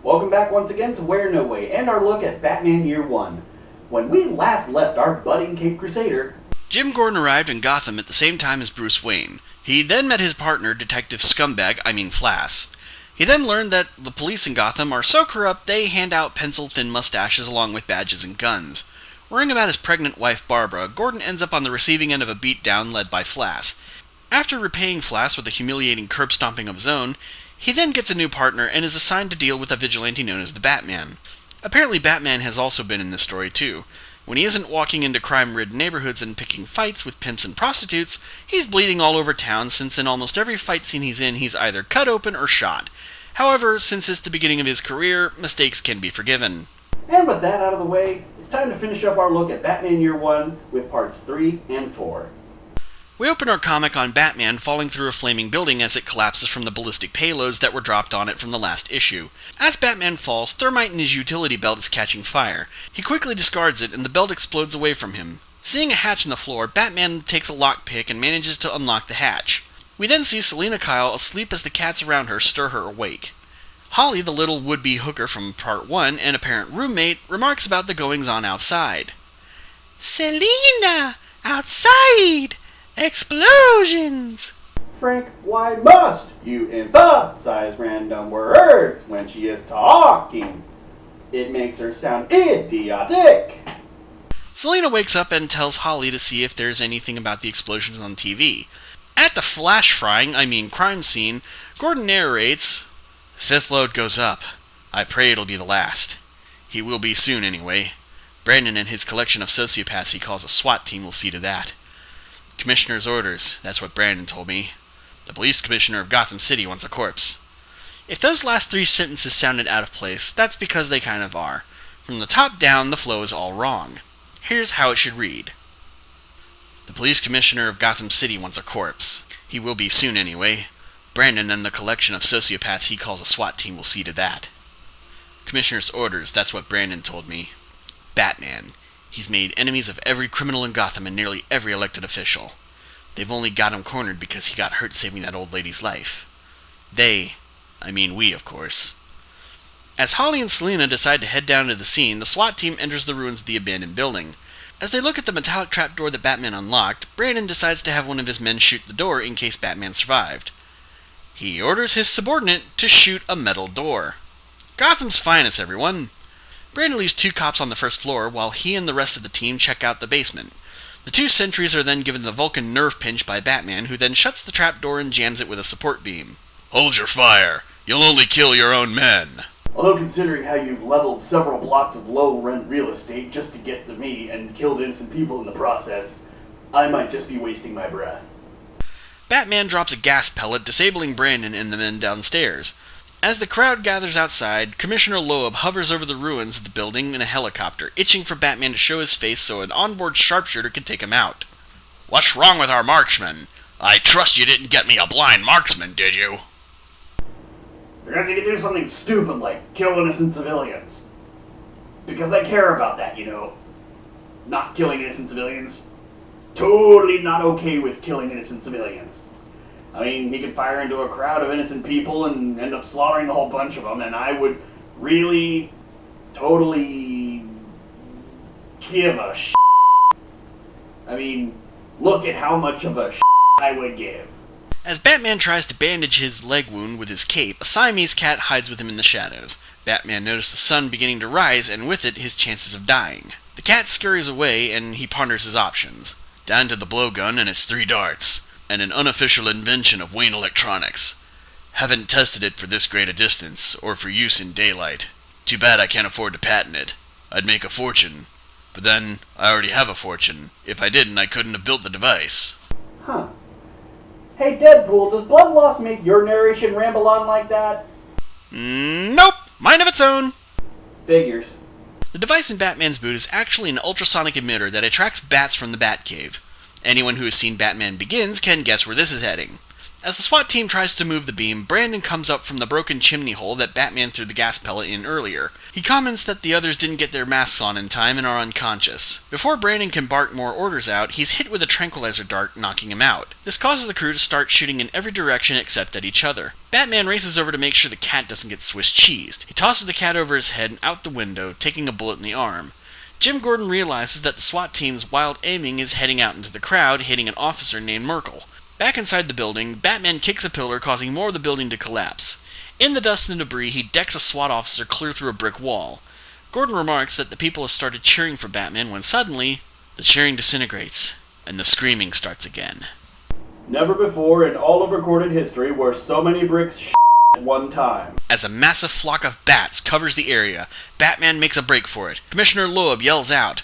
Welcome back once again to Where No Way and our look at Batman Year 1. When we last left our budding Cape Crusader, Jim Gordon arrived in Gotham at the same time as Bruce Wayne. He then met his partner, Detective Flass. He then learned that the police in Gotham are so corrupt they hand out pencil-thin mustaches along with badges and guns. Worrying about his pregnant wife Barbara, Gordon ends up on the receiving end of a beatdown led by Flass. After repaying Flass with a humiliating curb-stomping of his own, he then gets a new partner and is assigned to deal with a vigilante known as the Batman. Apparently Batman has also been in this story too. When he isn't walking into crime-ridden neighborhoods and picking fights with pimps and prostitutes, he's bleeding all over town since in almost every fight scene he's in, he's either cut open or shot. However, since it's the beginning of his career, mistakes can be forgiven. And with that out of the way, it's time to finish up our look at Batman Year 1 with parts 3 and 4. We open our comic on Batman falling through a flaming building as it collapses from the ballistic payloads that were dropped on it from the last issue. As Batman falls, thermite in his utility belt is catching fire. He quickly discards it and the belt explodes away from him. Seeing a hatch in the floor, Batman takes a lockpick and manages to unlock the hatch. We then see Selina Kyle asleep as the cats around her stir her awake. Holly, the little would-be hooker from Part 1 and apparent roommate, remarks about the goings-on outside. "Selina! Outside! Explosions!" Frank, why must you emphasize random words when she is talking? It makes her sound idiotic. Selina wakes up and tells Holly to see if there's anything about the explosions on TV. At the crime scene, Gordon narrates, "Fifth load goes up. I pray it'll be the last. He will be soon anyway. Brandon and his collection of sociopaths he calls a SWAT team will see to that. Commissioner's orders, that's what Brandon told me. The police commissioner of Gotham City wants a corpse." If those last three sentences sounded out of place, that's because they kind of are. From the top down, the flow is all wrong. Here's how it should read. The police commissioner of Gotham City wants a corpse. He will be soon anyway. Brandon and the collection of sociopaths he calls a SWAT team will see to that. Commissioner's orders, that's what Brandon told me. Batman. He's made enemies of every criminal in Gotham and nearly every elected official. They've only got him cornered because he got hurt saving that old lady's life. We, of course. As Holly and Selina decide to head down to the scene, the SWAT team enters the ruins of the abandoned building. As they look at the metallic trapdoor that Batman unlocked, Brandon decides to have one of his men shoot the door in case Batman survived. He orders his subordinate to shoot a metal door. Gotham's finest, everyone. Brandon leaves two cops on the first floor while he and the rest of the team check out the basement. The two sentries are then given the Vulcan nerve pinch by Batman, who then shuts the trapdoor and jams it with a support beam. "Hold your fire. You'll only kill your own men." Although considering how you've leveled several blocks of low-rent real estate just to get to me and killed innocent people in the process, I might just be wasting my breath. Batman drops a gas pellet, disabling Brandon and the men downstairs. As the crowd gathers outside, Commissioner Loeb hovers over the ruins of the building in a helicopter, itching for Batman to show his face so an onboard sharpshooter can take him out. "What's wrong with our marksman? I trust you didn't get me a blind marksman, did you?" Because you can do something stupid like kill innocent civilians. Because I care about that, you know. Not killing innocent civilians. Totally not okay with killing innocent civilians. I mean, he could fire into a crowd of innocent people and end up slaughtering a whole bunch of them, and I would really, totally give a shit. I mean, look at how much of a shit I would give. As Batman tries to bandage his leg wound with his cape, a Siamese cat hides with him in the shadows. Batman noticed the sun beginning to rise, and with it, his chances of dying. The cat scurries away, and he ponders his options. Down to the blowgun and its 3 darts. And an unofficial invention of Wayne Electronics. Haven't tested it for this great a distance, or for use in daylight. Too bad I can't afford to patent it. I'd make a fortune. But then, I already have a fortune. If I didn't, I couldn't have built the device. Huh. Hey Deadpool, does blood loss make your narration ramble on like that? Nope! Mind of its own! Figures. The device in Batman's boot is actually an ultrasonic emitter that attracts bats from the Batcave. Anyone who has seen Batman Begins can guess where this is heading. As the SWAT team tries to move the beam, Brandon comes up from the broken chimney hole that Batman threw the gas pellet in earlier. He comments that the others didn't get their masks on in time and are unconscious. Before Brandon can bark more orders out, he's hit with a tranquilizer dart, knocking him out. This causes the crew to start shooting in every direction except at each other. Batman races over to make sure the cat doesn't get Swiss cheesed. He tosses the cat over his head and out the window, taking a bullet in the arm. Jim Gordon realizes that the SWAT team's wild aiming is heading out into the crowd, hitting an officer named Merkel. Back inside the building, Batman kicks a pillar, causing more of the building to collapse. In the dust and debris, he decks a SWAT officer clear through a brick wall. Gordon remarks that the people have started cheering for Batman when suddenly, the cheering disintegrates, and the screaming starts again. Never before in all of recorded history were so many bricks at one time. As a massive flock of bats covers the area, Batman makes a break for it. Commissioner Loeb yells out,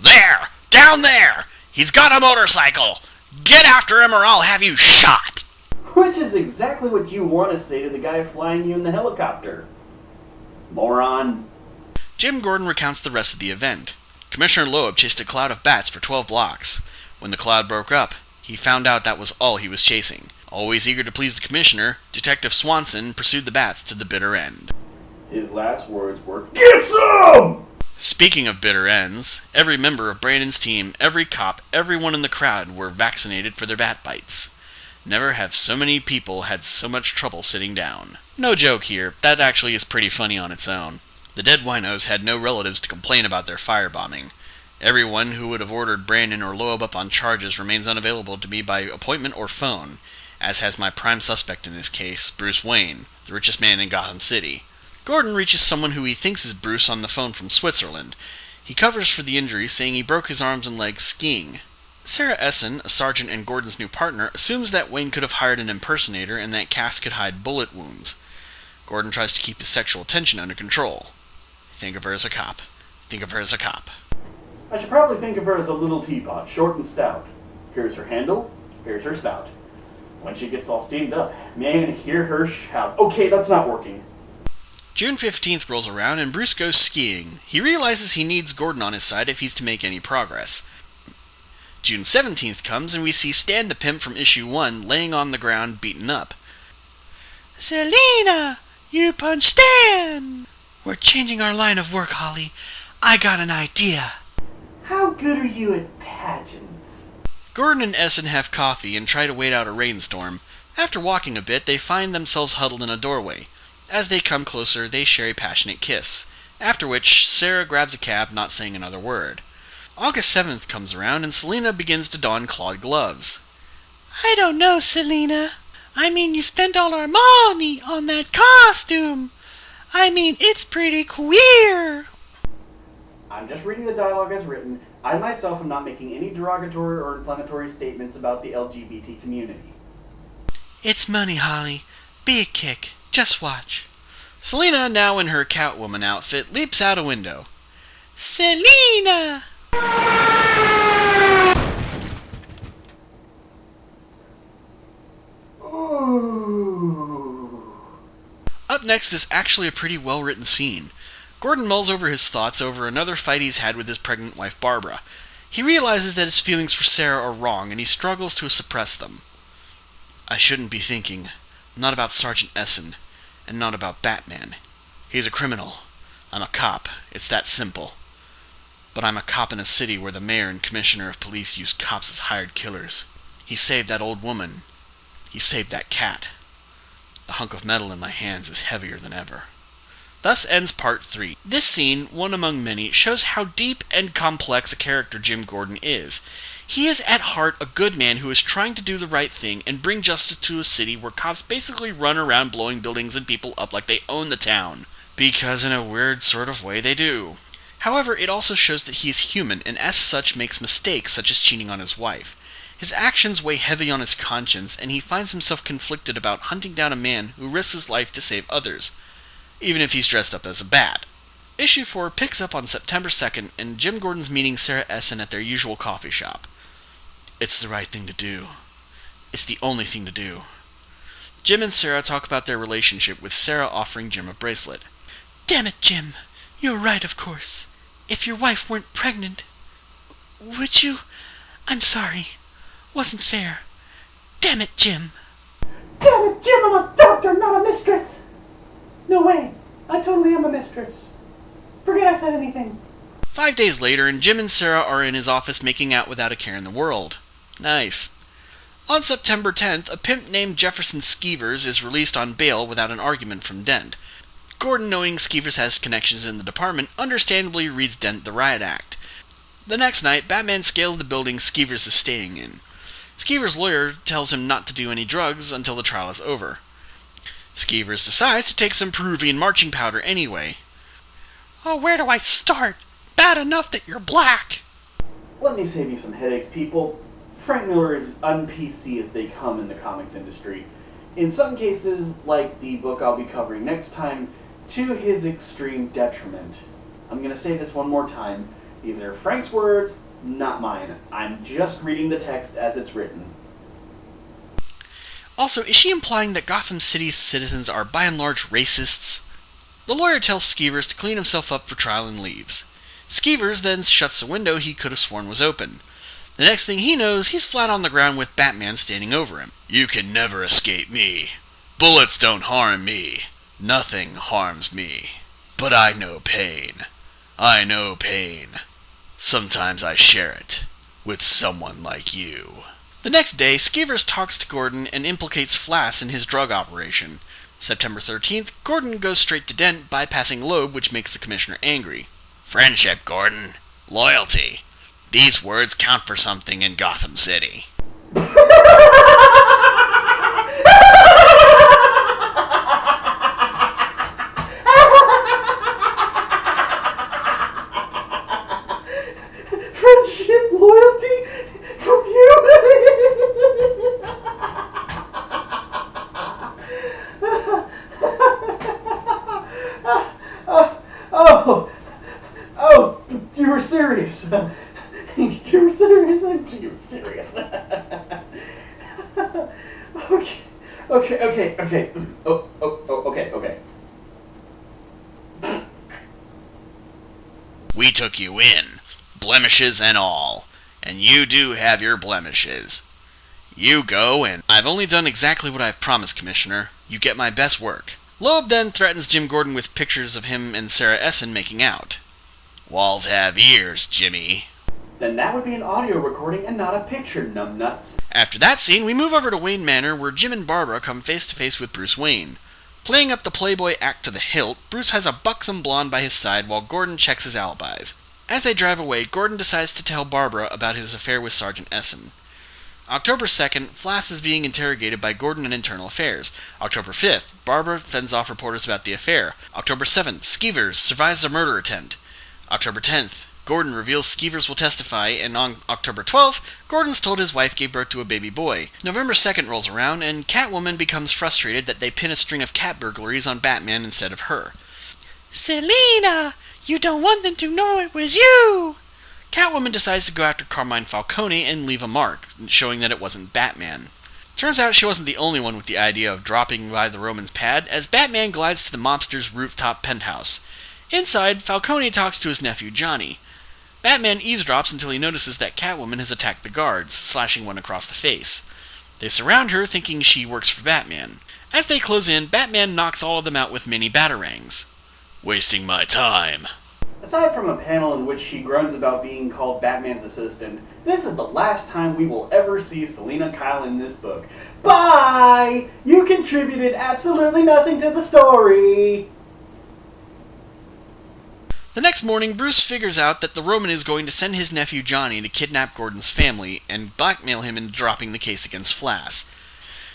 "There! Down there! He's got a motorcycle! Get after him or I'll have you shot!" Which is exactly what you want to say to the guy flying you in the helicopter. Moron. Jim Gordon recounts the rest of the event. Commissioner Loeb chased a cloud of bats for 12 blocks. When the cloud broke up, he found out that was all he was chasing. Always eager to please the commissioner, Detective Swanson pursued the bats to the bitter end. His last words were, "Get some!" Speaking of bitter ends, every member of Brandon's team, every cop, everyone in the crowd were vaccinated for their bat bites. Never have so many people had so much trouble sitting down. No joke here, that actually is pretty funny on its own. The dead winos had no relatives to complain about their firebombing. Everyone who would have ordered Brandon or Loeb up on charges remains unavailable to me by appointment or phone, as has my prime suspect in this case, Bruce Wayne, the richest man in Gotham City. Gordon reaches someone who he thinks is Bruce on the phone from Switzerland. He covers for the injury, saying he broke his arms and legs skiing. Sarah Essen, a sergeant and Gordon's new partner, assumes that Wayne could have hired an impersonator and that Cass could hide bullet wounds. Gordon tries to keep his sexual tension under control. Think of her as a cop. Think of her as a cop. I should probably think of her as a little teapot, short and stout. Here's her handle, here's her spout. When she gets all steamed up, man, hear her shout. Okay, that's not working. June 15th rolls around and Bruce goes skiing. He realizes he needs Gordon on his side if he's to make any progress. June 17th comes and we see Stan the Pimp from issue 1 laying on the ground beaten up. "Selina, you punch Stan!" "We're changing our line of work, Holly. I got an idea." How good are you at pageants? Gordon and Essen have coffee and try to wait out a rainstorm. After walking a bit, they find themselves huddled in a doorway. As they come closer, they share a passionate kiss, after which Sarah grabs a cab, not saying another word. August 7th comes around and Selina begins to don clawed gloves. "I don't know, Selina. I mean, you spent all our money on that costume. I mean, it's pretty queer." I'm just reading the dialogue as written. I myself am not making any derogatory or inflammatory statements about the LGBT community. "It's money, Holly. Be a kick. Just watch." Selina, now in her Catwoman outfit, leaps out a window. "Selina!" Ooh. Up next is actually a pretty well-written scene. Gordon mulls over his thoughts over another fight he's had with his pregnant wife Barbara. He realizes that his feelings for Sarah are wrong, and he struggles to suppress them. "I shouldn't be thinking, not about Sergeant Essen, and not about Batman. He's a criminal. I'm a cop. It's that simple. But I'm a cop in a city where the mayor and commissioner of police use cops as hired killers. He saved that old woman. He saved that cat. The hunk of metal in my hands is heavier than ever." Thus ends part 3. This scene, one among many, shows how deep and complex a character Jim Gordon is. He is at heart a good man who is trying to do the right thing and bring justice to a city where cops basically run around blowing buildings and people up like they own the town. Because in a weird sort of way they do. However, it also shows that he is human and as such makes mistakes such as cheating on his wife. His actions weigh heavy on his conscience and he finds himself conflicted about hunting down a man who risks his life to save others, even if he's dressed up as a bat. Issue 4 picks up on September 2nd, and Jim Gordon's meeting Sarah Essen at their usual coffee shop. It's the right thing to do. It's the only thing to do. Jim and Sarah talk about their relationship, with Sarah offering Jim a bracelet. "Damn it, Jim. You're right, of course. If your wife weren't pregnant... Would you... I'm sorry. Wasn't fair. Damn it, Jim." Jim, I'm a doctor, not a mistress! No way. I totally am a mistress. Forget I said anything. 5 days later, and Jim and Sarah are in his office making out without a care in the world. Nice. On September 10th, a pimp named Jefferson Skeevers is released on bail without an argument from Dent. Gordon, knowing Skeevers has connections in the department, understandably reads Dent the riot act. The next night, Batman scales the building Skeevers is staying in. Skeevers' lawyer tells him not to do any drugs until the trial is over. Skeevers decides to take some Peruvian marching powder anyway. Oh, where do I start? Bad enough that you're black. Let me save you some headaches, people. Frank Miller is un-PC as they come in the comics industry. In some cases, like the book I'll be covering next time, to his extreme detriment. I'm going to say this one more time. These are Frank's words, not mine. I'm just reading the text as it's written. Also, is she implying that Gotham City's citizens are by and large racists? The lawyer tells Skeevers to clean himself up for trial and leaves. Skeevers then shuts the window he could have sworn was open. The next thing he knows, he's flat on the ground with Batman standing over him. You can never escape me. Bullets don't harm me. Nothing harms me. But I know pain. I know pain. Sometimes I share it with someone like you. The next day, Skeevers talks to Gordon and implicates Flass in his drug operation. September 13th, Gordon goes straight to Dent, bypassing Loeb, which makes the commissioner angry. Friendship, Gordon. Loyalty. These words count for something in Gotham City. Friendship, loyalty from you? Oh, you were serious. You were serious. You were serious. Okay. Okay. We took you in, blemishes and all, and you do have your blemishes. You go, and I've only done exactly what I've promised, Commissioner. You get my best work. Loeb then threatens Jim Gordon with pictures of him and Sarah Essen making out. Walls have ears, Jimmy. Then that would be an audio recording and not a picture, numbnuts. After that scene, we move over to Wayne Manor, where Jim and Barbara come face to face with Bruce Wayne. Playing up the playboy act to the hilt, Bruce has a buxom blonde by his side while Gordon checks his alibis. As they drive away, Gordon decides to tell Barbara about his affair with Sergeant Essen. October 2nd, Flass is being interrogated by Gordon in Internal Affairs. October 5th, Barbara fends off reporters about the affair. October 7th, Skeevers survives a murder attempt. October 10th, Gordon reveals Skeevers will testify, and on October 12th, Gordon's told his wife gave birth to a baby boy. November 2nd rolls around, and Catwoman becomes frustrated that they pin a string of cat burglaries on Batman instead of her. Selina! You don't want them to know it was you! Catwoman decides to go after Carmine Falcone and leave a mark, showing that it wasn't Batman. Turns out she wasn't the only one with the idea of dropping by the Roman's pad, as Batman glides to the mobster's rooftop penthouse. Inside, Falcone talks to his nephew Johnny. Batman eavesdrops until he notices that Catwoman has attacked the guards, slashing one across the face. They surround her, thinking she works for Batman. As they close in, Batman knocks all of them out with mini batarangs. Wasting my time. Aside from a panel in which she groans about being called Batman's assistant, this is the last time we will ever see Selina Kyle in this book. Bye! You contributed absolutely nothing to the story! The next morning, Bruce figures out that the Roman is going to send his nephew Johnny to kidnap Gordon's family and blackmail him into dropping the case against Flass.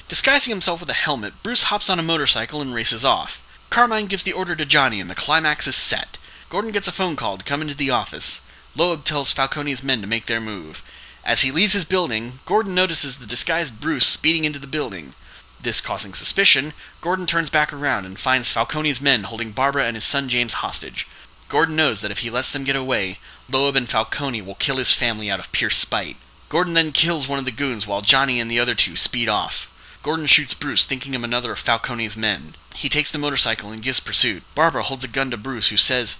Disguising himself with a helmet, Bruce hops on a motorcycle and races off. Carmine gives the order to Johnny and the climax is set. Gordon gets a phone call to come into the office. Loeb tells Falcone's men to make their move. As he leaves his building, Gordon notices the disguised Bruce speeding into the building. This causing suspicion, Gordon turns back around and finds Falcone's men holding Barbara and his son James hostage. Gordon knows that if he lets them get away, Loeb and Falcone will kill his family out of pure spite. Gordon then kills one of the goons while Johnny and the other two speed off. Gordon shoots Bruce, thinking him another of Falcone's men. He takes the motorcycle and gives pursuit. Barbara holds a gun to Bruce, who says,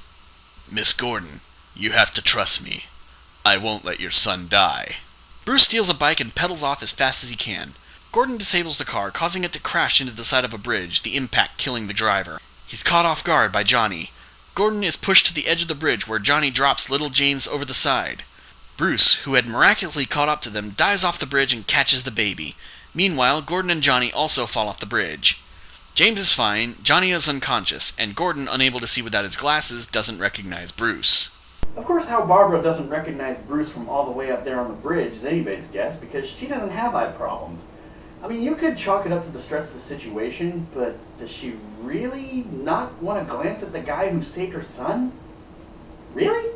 "Miss Gordon, you have to trust me. I won't let your son die." Bruce steals a bike and pedals off as fast as he can. Gordon disables the car, causing it to crash into the side of a bridge, the impact killing the driver. He's caught off guard by Johnny. Gordon is pushed to the edge of the bridge where Johnny drops little James over the side. Bruce, who had miraculously caught up to them, dives off the bridge and catches the baby. Meanwhile, Gordon and Johnny also fall off the bridge. James is fine, Johnny is unconscious, and Gordon, unable to see without his glasses, doesn't recognize Bruce. Of course, how Barbara doesn't recognize Bruce from all the way up there on the bridge is anybody's guess, because she doesn't have eye problems. I mean, you could chalk it up to the stress of the situation, but does she really not want to glance at the guy who saved her son? Really?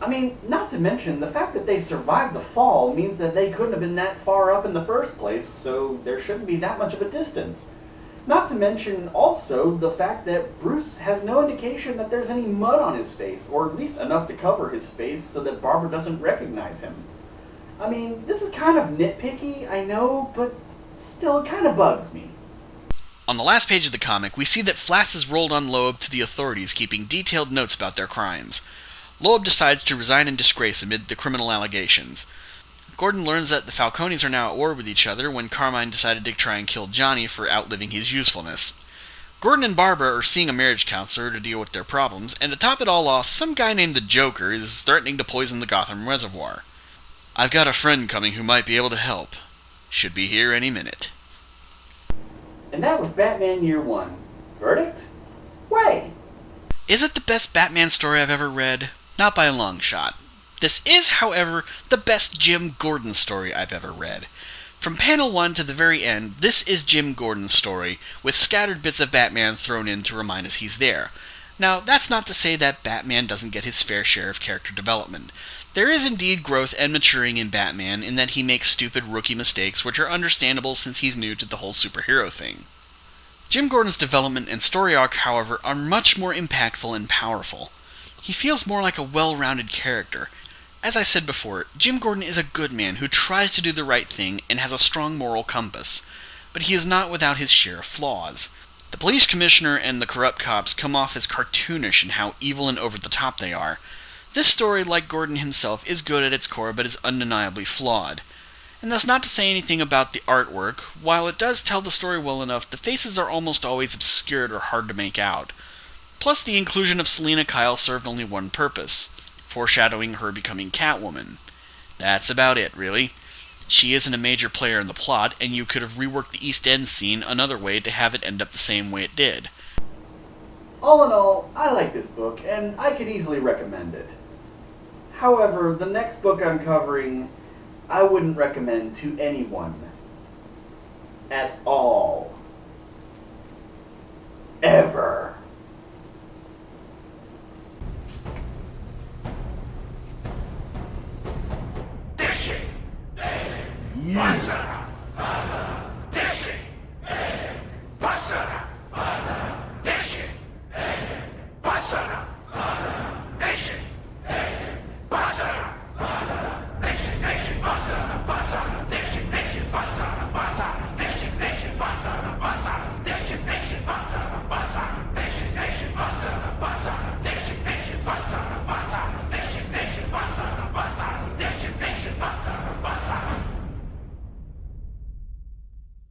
I mean, not to mention, the fact that they survived the fall means that they couldn't have been that far up in the first place, so there shouldn't be that much of a distance. Not to mention, also, the fact that Bruce has no indication that there's any mud on his face, or at least enough to cover his face so that Barbara doesn't recognize him. I mean, this is kind of nitpicky, I know, but still, it kind of bugs me. On the last page of the comic, we see that Flass has rolled on Loeb to the authorities, keeping detailed notes about their crimes. Loeb decides to resign in disgrace amid the criminal allegations. Gordon learns that the Falcones are now at war with each other when Carmine decided to try and kill Johnny for outliving his usefulness. Gordon and Barbara are seeing a marriage counselor to deal with their problems, and to top it all off, some guy named the Joker is threatening to poison the Gotham Reservoir. I've got a friend coming who might be able to help. Should be here any minute. And that was Batman Year One. Verdict? Way! Is it the best Batman story I've ever read? Not by a long shot. This is, however, the best Jim Gordon story I've ever read. From panel 1 to the very end, this is Jim Gordon's story, with scattered bits of Batman thrown in to remind us he's there. Now, that's not to say that Batman doesn't get his fair share of character development. There is indeed growth and maturing in Batman in that he makes stupid rookie mistakes, which are understandable since he's new to the whole superhero thing. Jim Gordon's development and story arc, however, are much more impactful and powerful. He feels more like a well-rounded character. As I said before, Jim Gordon is a good man who tries to do the right thing and has a strong moral compass, but he is not without his share of flaws. The police commissioner and the corrupt cops come off as cartoonish in how evil and over-the-top they are. This story, like Gordon himself, is good at its core but is undeniably flawed. And that's not to say anything about the artwork. While it does tell the story well enough, the faces are almost always obscured or hard to make out. Plus, the inclusion of Selina Kyle served only one purpose: foreshadowing her becoming Catwoman. That's about it, really. She isn't a major player in the plot, and you could have reworked the East End scene another way to have it end up the same way it did. All in all, I like this book, and I could easily recommend it. However, the next book I'm covering, I wouldn't recommend to anyone. At all. Ever. Passera! Desce! Passera! Desce! Passera! Desce!